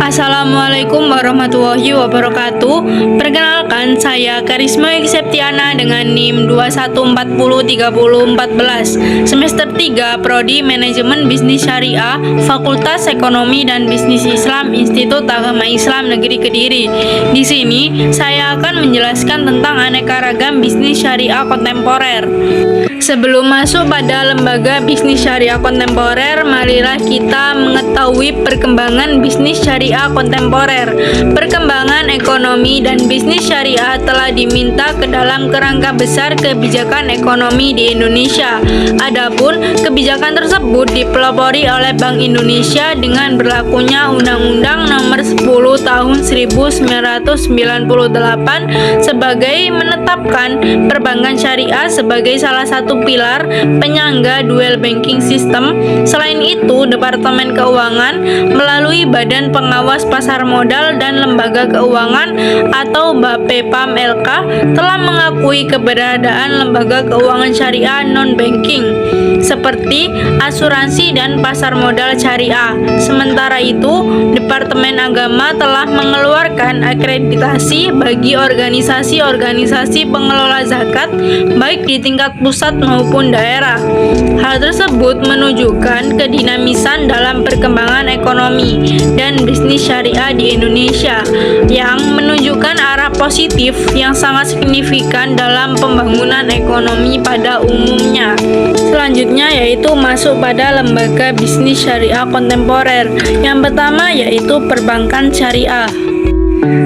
Assalamualaikum warahmatullahi wabarakatuh. Perkenalkan, saya Karisma Septiana dengan NIM 21403014, semester 3, Prodi Manajemen Bisnis Syariah, Fakultas Ekonomi dan Bisnis Islam, Institut Agama Islam Negeri Kediri. Di sini saya akan menjelaskan tentang aneka ragam bisnis syariah kontemporer. Sebelum masuk pada lembaga bisnis syariah kontemporer, marilah kita mengetahui perkembangan bisnis syariah kontemporer. Perkembangan ekonomi dan bisnis syariah telah diminta ke dalam kerangka besar kebijakan ekonomi di Indonesia. Adapun kebijakan tersebut dipelopori oleh Bank Indonesia dengan berlakunya Undang-Undang Nomor 10 Tahun 1998 sebagai menetapkan perbankan syariah sebagai salah satu pilar penyangga dual banking system. Selain itu, Departemen Keuangan melalui Badan Pengawas Pasar Modal dan Lembaga Keuangan atau BAPEPAM LK telah mengakui keberadaan lembaga keuangan syariah non-banking seperti asuransi dan pasar modal syariah. Sementara itu, Departemen Agama telah mengeluarkan akreditasi bagi organisasi-organisasi pengelola zakat baik di tingkat pusat maupun daerah. Hal tersebut menunjukkan kedinamisan dalam perkembangan ekonomi dan bisnis syariah di Indonesia yang menunjukkan arah positif yang sangat signifikan dalam pembangunan ekonomi pada umumnya. Selanjutnya yaitu masuk pada lembaga bisnis syariah kontemporer. Yang pertama yaitu perbankan syariah.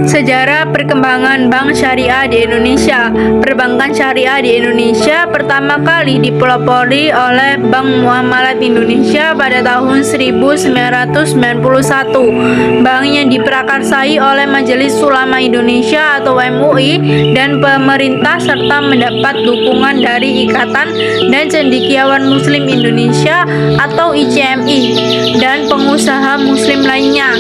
Sejarah perkembangan bank syariah di Indonesia. Perbankan syariah di Indonesia pertama kali dipelopori oleh Bank Muamalat Indonesia pada tahun 1991. Bank yang diprakarsai oleh Majelis Ulama Indonesia atau MUI dan pemerintah serta mendapat dukungan dari Ikatan dan Cendekiawan Muslim Indonesia atau ICMI dan pengusaha muslim lainnya.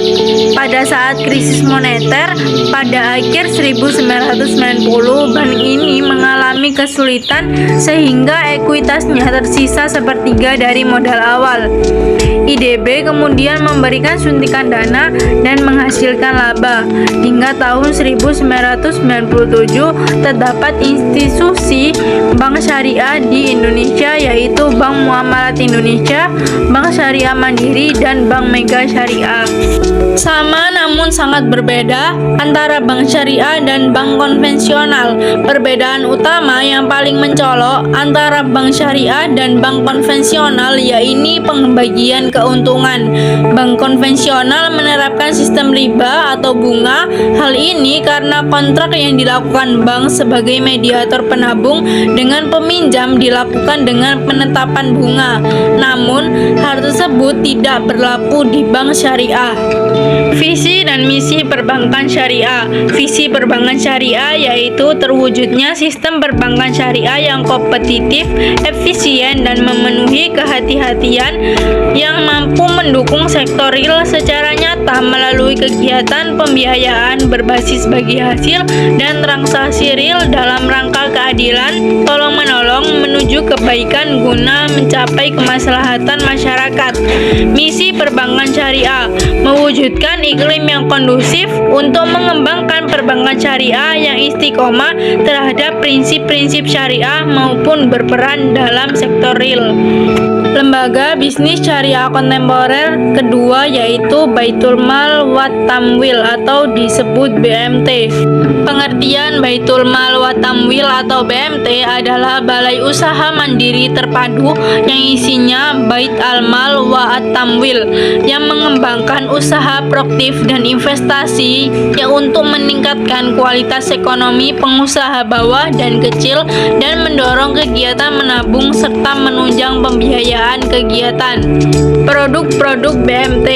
Pada saat krisis moneter pada akhir 1990, bank ini mengalami kesulitan sehingga ekuitasnya tersisa sepertiga dari modal awal. IDB kemudian memberikan suntikan dana dan menghasilkan laba. Hingga tahun 1997 terdapat institusi bank syariah di Indonesia yaitu Bank Muamalat Indonesia, Bank Syariah Mandiri, dan Bank Mega Syariah. Sama namun sangat berbeda antara bank syariah dan bank konvensional. Perbedaan utama yang paling mencolok antara bank syariah dan bank konvensional yaitu pembagian keuntungan. Bank konvensional menerapkan sistem riba atau bunga. Hal ini karena kontrak yang dilakukan bank sebagai mediator penabung dengan peminjam dilakukan dengan penetapan bunga. Namun, hal tersebut tidak berlaku di bank syariah. Visi dan misi perbankan syariah. Visi perbankan syariah yaitu terwujudnya sistem perbankan syariah yang kompetitif, efisien, dan memenuhi kehati-hatian yang mampu mendukung sektor real secara nyata melalui kegiatan pembiayaan berbasis bagi hasil dan transaksi real dalam rangka keadilan, tolong-menolong menuju kebaikan guna mencapai kemaslahatan masyarakat. Misi perbankan syariah mewujudkan iklim yang kondusif untuk mengembangkan perbankan syariah yang istiqomah terhadap prinsip-prinsip syariah maupun berperan dalam sektor real. Lembaga bisnis syariah kontemporer kedua yaitu Baitul Mal wa Tamwil atau disebut BMT. Pengertian Baitul Mal wa Tamwil atau BMT adalah balai usaha mandiri terpadu yang isinya Bait al-Mal wa Tamwil yang mengembangkan usaha produktif dan investasi yang untuk meningkatkan kualitas ekonomi pengusaha bawah dan kecil dan mendorong kegiatan menabung serta menunjang pembiayaan kegiatan. Produk-produk BMT.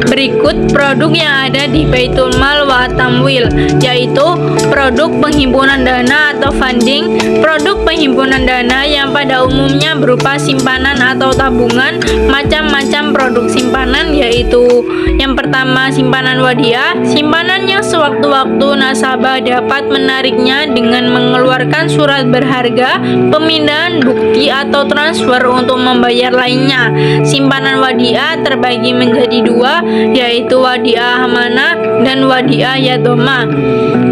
Berikut produk yang ada di Baitul Mal wa Tamwil, yaitu produk penghimpunan dana atau funding, produk penghimpunan dana yang pada umumnya berupa simpanan atau tabungan, macam-macam produk simpanan yaitu yang pertama simpanan wadiah, simpanan yang sewaktu-waktu nasabah dapat menariknya dengan mengeluarkan surat berharga, pemindahan bukti atau transfer untuk membayar lainnya. Simpanan wadiah terbagi menjadi dua, yaitu wadiah amanah, dan wadiah yadoma.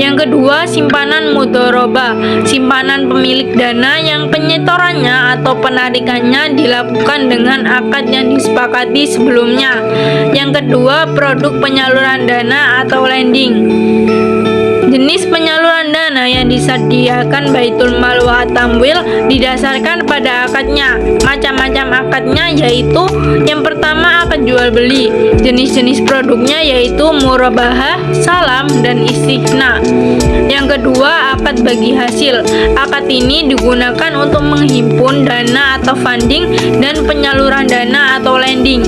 Yang kedua, simpanan mudhoroba, simpanan pemilik dana yang penyetorannya atau penarikannya dilakukan dengan akad yang disepakati sebelumnya. Yang kedua, produk penyaluran dana atau lending. Jenis penyaluran dana yang disediakan Baitul Mal wa Tamwil didasarkan pada akadnya. Macam-macam akadnya yaitu yang pertama akad jual beli. Jenis-jenis produknya yaitu murabahah, salam, dan istighna. Yang kedua, akad bagi hasil. Akad ini digunakan untuk menghimpun dana atau funding dan penyaluran dana atau lending.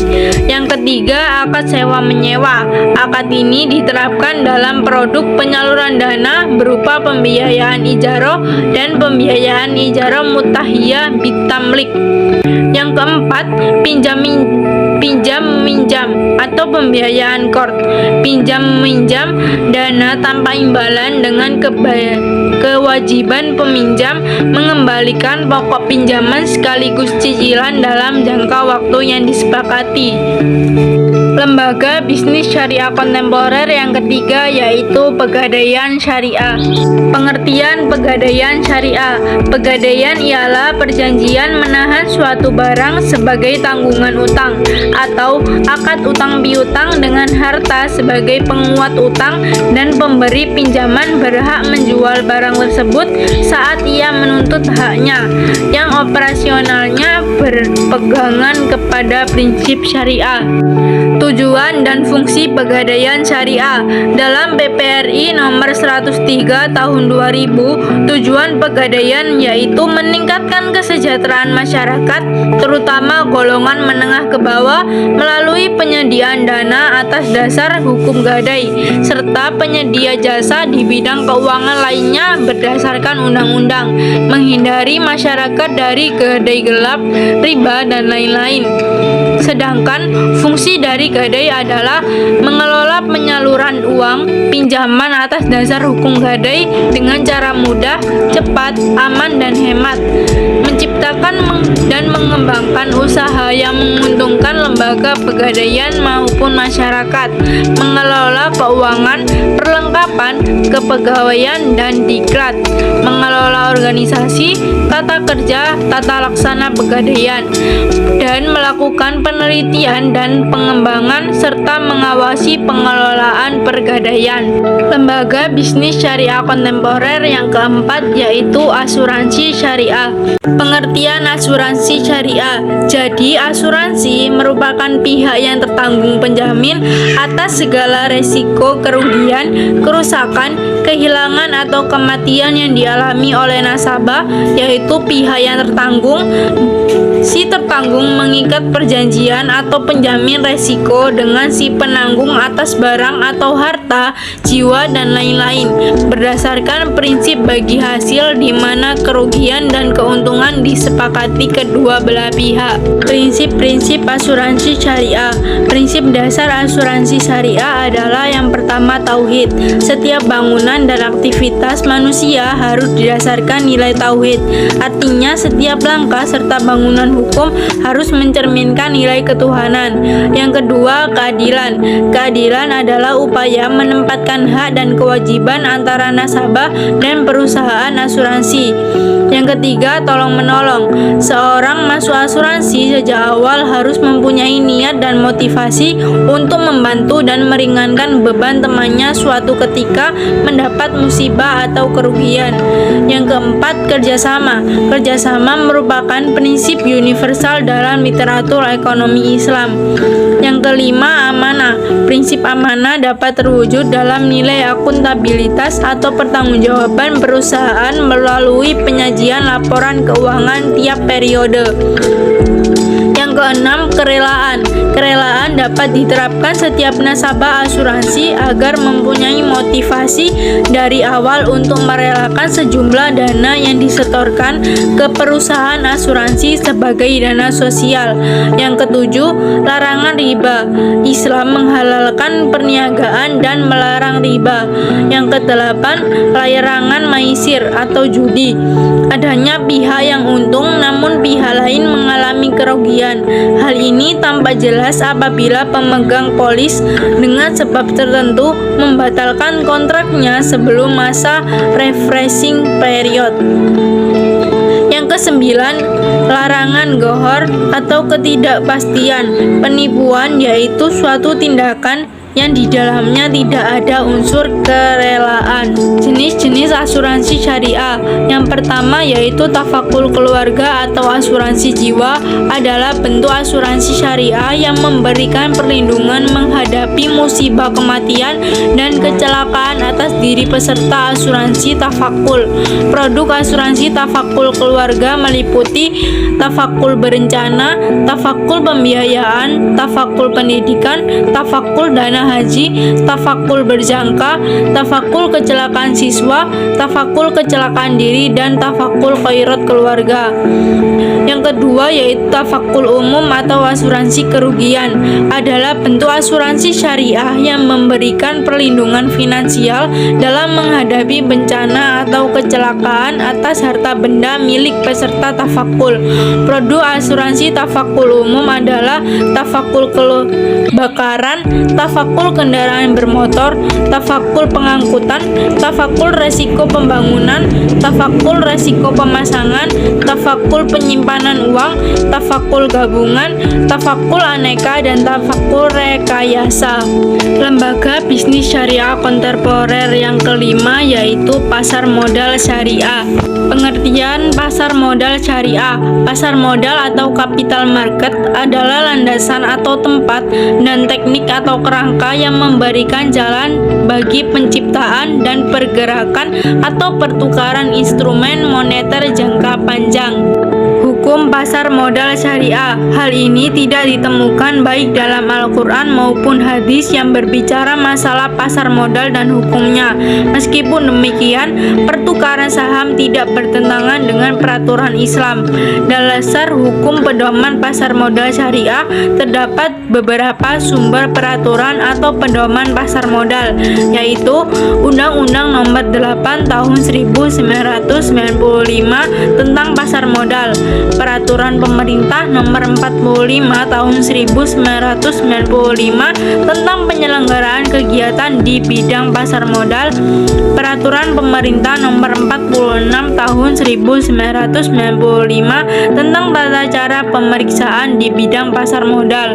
Yang ketiga, akad sewa menyewa. Akad ini diterapkan dalam produk penyaluran dana berupa pembiayaan ijaroh dan pembiayaan ijaroh mutahiyah bitamlik. Yang keempat, pinjam minjam atau pembiayaan qard. Pinjam minjam dana tanpa imbalan dengan kewajiban peminjam mengembalikan pokok pinjaman sekaligus cicilan dalam jangka waktu yang disepakati. Lembaga bisnis syariah kontemporer yang ketiga yaitu pegadaian syariah. Pengertian pegadaian syariah. Pegadaian ialah perjanjian menahan suatu barang sebagai tanggungan utang atau akad utang piutang dengan harta sebagai penguat utang, dan pemberi pinjaman berhak menjual barang tersebut saat ia menuntut haknya yang operasionalnya berpegangan kepada prinsip syariah. Tujuan dan fungsi pegadaian syariah. Dalam PPRI nomor 103 tahun 2000, tujuan pegadaian yaitu meningkatkan kesejahteraan masyarakat, terutama golongan menengah ke bawah, melalui penyediaan dana atas dasar hukum gadai, serta penyedia jasa di bidang keuangan lainnya berdasarkan undang-undang, menghindari masyarakat dari gadai gelap, riba, dan lain-lain. Sedangkan fungsi dari gadai adalah mengelola penyaluran uang pinjaman atas dasar hukum gadai dengan cara mudah, cepat, aman, dan hemat, menciptakan dan mengembangkan usaha yang menguntungkan lembaga pegadaian maupun masyarakat, mengelola keuangan, perlengkapan, kepegawaian, dan diklat, mengelola organisasi, tata kerja, tata laksana pegadaian, dan melakukan penelitian dan pengembangan serta mengawasi pengelolaan pegadaian. Lembaga bisnis syariah kontemporer yang keempat yaitu asuransi syariah. Pengertian asuransi syariah. Jadi, asuransi merupakan pihak yang tertanggung penjamin atas segala resiko kerugian, kerusakan, kehilangan atau kematian yang dialami oleh nasabah, yaitu pihak yang tertanggung. Si tertanggung mengikat perjanjian atau penjamin resiko dengan si penanggung atas barang atau harta, jiwa, dan lain-lain berdasarkan prinsip bagi hasil di mana kerugian dan keuntungan disepakati kedua belah pihak. Prinsip-prinsip asuransi syariah. Prinsip dasar asuransi syariah adalah yang pertama tauhid. Setiap bangunan dan aktivitas manusia harus didasarkan nilai tauhid. Artinya setiap langkah serta bangunan hukum harus mencerminkan nilai ketuhanan. Yang kedua, keadilan. Keadilan adalah upaya menempatkan hak dan kewajiban antara nasabah dan perusahaan asuransi. Yang ketiga, tolong-menolong. Seorang masuk asuransi sejak awal harus mempunyai niat dan motivasi untuk membantu dan meringankan beban temannya suatu ketika mendapat musibah atau kerugian. Yang keempat, kerjasama. Kerjasama merupakan prinsip universal dalam literatur ekonomi Islam. Yang kelima, amanah. Prinsip amanah dapat terwujud dalam nilai akuntabilitas atau pertanggungjawaban perusahaan melalui penyajian laporan keuangan tiap periode. Yang keenam, kerelaan. Kerelaan dapat diterapkan setiap nasabah asuransi agar mempunyai motivasi dari awal untuk merelakan sejumlah dana yang disetorkan ke perusahaan asuransi sebagai dana sosial. Yang ketujuh, larangan riba. Islam menghalalkan perniagaan dan melarang riba. Yang kedelapan, larangan maisir atau judi. Adanya pihak yang untung namun pihak lain mengalami kerugian. Hal ini tampak jelas jelas apabila pemegang polis dengan sebab tertentu membatalkan kontraknya sebelum masa refreshing period. Yang kesembilan, larangan gharar atau ketidakpastian. Penipuan yaitu suatu tindakan yang di dalamnya tidak ada unsur kerelaan. Jenis-jenis asuransi syariah. Yang pertama yaitu tafakul keluarga atau asuransi jiwa adalah bentuk asuransi syariah yang memberikan perlindungan menghadapi musibah kematian dan kecelakaan atas diri peserta asuransi tafakul. Produk asuransi tafakul keluarga meliputi tafakul berencana, tafakul pembiayaan, tafakul pendidikan, tafakul dana haji, tafakul berjangka, tafakul kecelakaan siswa, tafakul kecelakaan diri, dan tafakul khairat keluarga. Yang kedua yaitu tafakul umum atau asuransi kerugian adalah bentuk asuransi syariah yang memberikan perlindungan finansial dalam menghadapi bencana atau kecelakaan atas harta benda milik peserta tafakul. Produk asuransi tafakul umum adalah tafakul kebakaran, tafakul kendaraan bermotor, tafakul pengangkutan, tafakul resiko pembangunan, tafakul resiko pemasangan, tafakul penyimpanan uang, tafakul gabungan, tafakul aneka, dan tafakul rekayasa. Lembaga bisnis syariah kontemporer yang kelima yaitu pasar modal syariah. Pengertian pasar modal syariah. Pasar modal atau capital market adalah landasan atau tempat dan teknik atau kerangka yang memberikan jalan bagi penciptaan dan pergerakan atau pertukaran instrumen moneter jangka panjang. Hukum pasar modal syariah. Hal ini tidak ditemukan baik dalam Al-Quran maupun hadis yang berbicara masalah pasar modal dan hukumnya. Meskipun demikian, pertukaran saham tidak bertentangan dengan peraturan Islam. Dasar hukum pedoman pasar modal syariah terdapat beberapa sumber peraturan atau pedoman pasar modal, yaitu Undang-Undang Nomor 8 Tahun 1995 tentang pasar modal, Peraturan Pemerintah Nomor 45 Tahun 1995 tentang penyelenggaraan kegiatan di bidang pasar modal, Peraturan Pemerintah Nomor 46 Tahun 1995 tentang tata cara pemeriksaan di bidang pasar modal.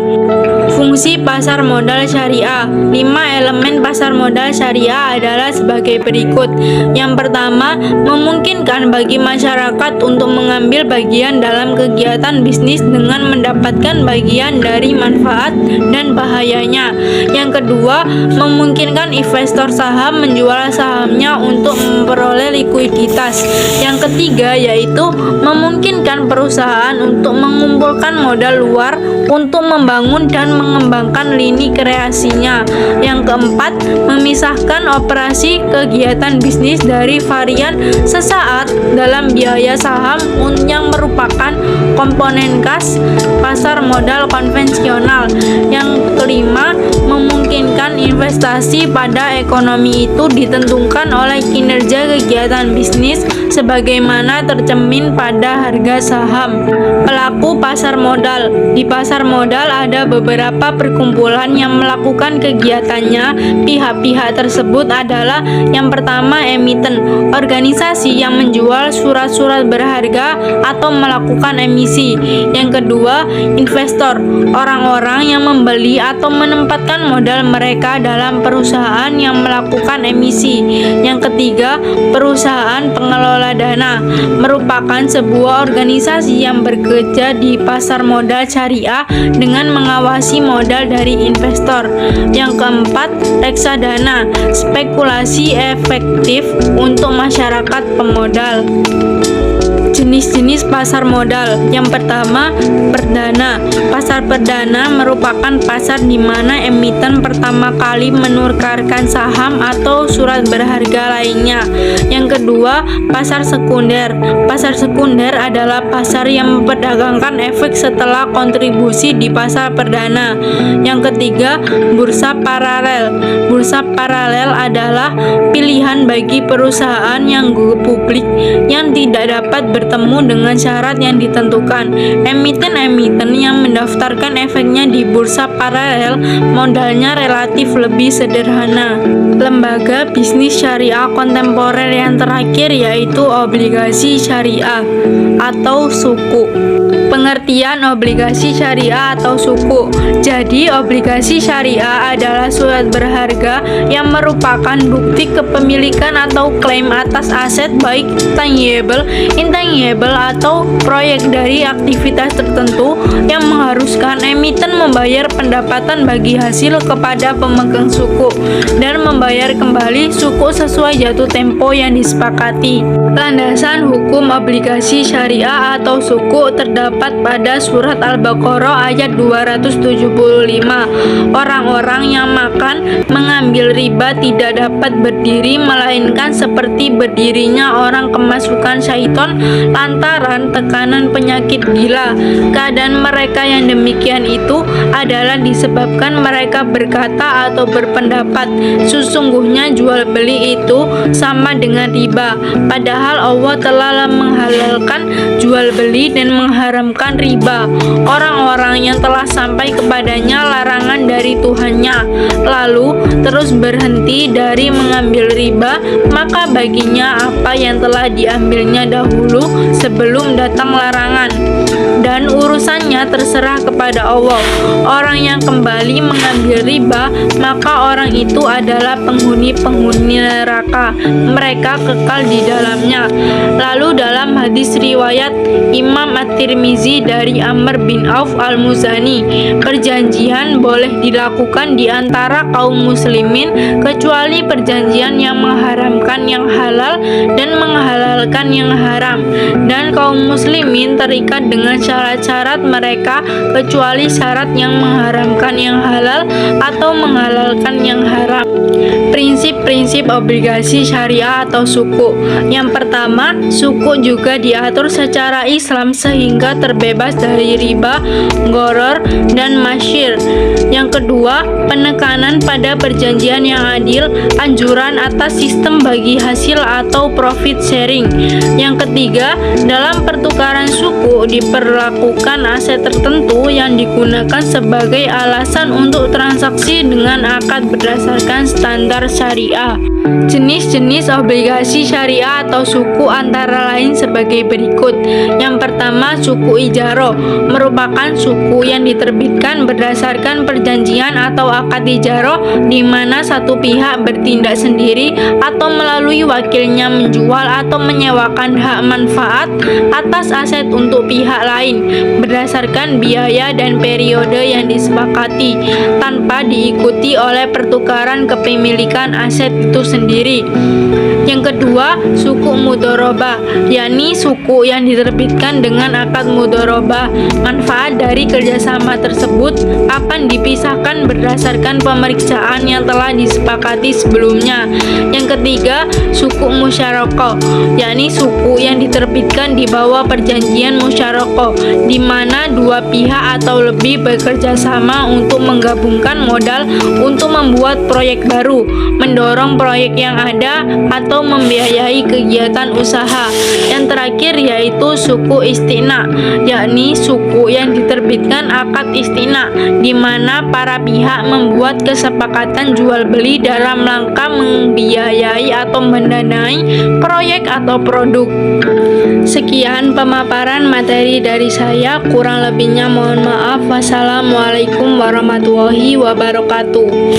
Fungsi pasar modal syariah. 5 elemen pasar modal syariah adalah sebagai berikut. Yang pertama, memungkinkan bagi masyarakat untuk mengambil bagian dalam kegiatan bisnis dengan mendapatkan bagian dari manfaat dan bahayanya. Yang kedua, memungkinkan investor saham menjual sahamnya untuk memperoleh likuiditas. Yang ketiga yaitu memungkinkan perusahaan untuk mengumpulkan modal luar untuk membangun dan mengembangkan lini kreasinya. Yang keempat, memisahkan operasi kegiatan bisnis dari varian sesaat dalam biaya saham yang merupakan komponen khas pasar modal konvensional. Yang kelima, memungkinkan investasi pada ekonomi itu ditentukan oleh kinerja kegiatan bisnis sebagaimana tercermin pada harga saham. Pelaku pasar modal. Di pasar modal ada beberapa perkumpulan yang melakukan kegiatannya. Pihak-pihak tersebut adalah yang pertama emiten, organisasi yang menjual surat-surat berharga atau melakukan emisi. Yang kedua, investor, orang-orang yang membeli atau menempatkan modal mereka dalam perusahaan yang melakukan emisi. Yang ketiga, perusahaan pengelola dana, merupakan sebuah organisasi yang bekerja di pasar modal syariah dengan mengawasi modal dari investor. Yang keempat, reksadana, spekulasi efektif untuk masyarakat pemodal. Jenis-jenis pasar modal. Yang pertama, perdana. Pasar perdana merupakan pasar di mana emiten pertama kali menukarkan saham atau surat berharga lainnya. Yang kedua, pasar sekunder. Pasar sekunder adalah pasar yang memperdagangkan efek setelah kontribusi di pasar perdana. Yang ketiga, bursa paralel. Bursa paralel adalah pilihan bagi perusahaan yang go publik yang tidak dapat bertemu dengan syarat yang ditentukan. Emiten-emiten yang mendaftarkan efeknya di bursa paralel modalnya relatif lebih sederhana. Lembaga bisnis syariah kontemporer yang terakhir yaitu obligasi syariah atau suku. Pengertian obligasi syariah atau suku. Jadi, obligasi syariah adalah surat berharga yang merupakan bukti kepemilikan atau klaim atas aset baik tangible, intangible, atau proyek dari aktivitas tertentu yang mengharuskan emiten membayar pendapatan bagi hasil kepada pemegang suku dan membayar kembali suku sesuai jatuh tempo yang disepakati. Landasan hukum obligasi syariah atau suku terdapat pada surat Al-Baqarah ayat 275. Orang-orang yang mengambil riba tidak dapat berdiri melainkan seperti berdirinya orang kemasukan syaitan lantaran tekanan penyakit gila. Keadaan mereka yang demikian itu adalah disebabkan mereka berkata atau berpendapat sesungguhnya jual beli itu sama dengan riba, padahal Allah telah menghalalkan jual beli dan mengharamkan riba. Orang-orang yang telah sampai kepadanya larangan dari Tuhannya lalu terus berhenti dari mengambil riba, maka baginya apa yang telah diambilnya dahulu sebelum datang larangan, dan urusannya terserah kepada Allah. Orang yang kembali mengambil riba, maka orang itu adalah penghuni-penghuni neraka, mereka kekal di dalamnya. Lalu dalam hadis riwayat Imam At-Tirmizi dari Amr bin Auf Al-Muzani, perjanjian boleh dilakukan di antara kaum muslimin kecuali perjanjian yang mengharamkan yang halal dan menghalalkan yang haram, dan kaum muslimin terikat dengan syarat-syarat mereka kecuali syarat yang mengharamkan yang halal atau menghalalkan yang haram. Prinsip-prinsip obligasi syariah atau suku. Yang pertama, suku juga diatur secara Islam sehingga terbebas dari riba, gharar, dan masyir. Yang kedua, penekanan pada perjanjian yang adil, anjuran atas sistem bagi hasil atau profit sharing. Yang ketiga, dalam pertukaran suku diperlakukan aset tertentu yang digunakan sebagai alasan untuk transaksi dengan akad berdasarkan standar syariah. Jenis-jenis obligasi syariah atau suku antara lain sebagai berikut. Yang pertama, suku ijaro merupakan suku yang diterbitkan berdasarkan perjanjian atau akad ijaro di mana satu pihak bertindak sendiri atau melalui wakilnya menjual atau menyewakan hak manfaat atas aset untuk pihak lain berdasarkan biaya dan periode yang disepakati tanpa diikuti oleh pertukaran kepemilikan aset itu sendiri. Yang kedua, suku mudharabah, yakni suku yang diterbitkan dengan akad mudharabah. Manfaat dari kerjasama tersebut akan dipisahkan berdasarkan pemeriksaan yang telah disepakati sebelumnya. Yang ketiga, suku musyarakah, yakni suku yang diterbitkan di bawah perjanjian musyarakah, di mana dua pihak atau lebih bekerja sama untuk menggabungkan modal untuk membuat proyek baru, mendorong proyek yang ada, atau membiayai kegiatan usaha. Yang terakhir yaitu suku istina, yakni suku yang diterbitkan akad istina, di mana para pihak membuat kesepakatan jual beli dalam rangka membiayai atau mendanai proyek atau produk. Sekian pemaparan materi dari saya, kurang lebihnya mohon maaf. Wassalamualaikum warahmatullahi wabarakatuh.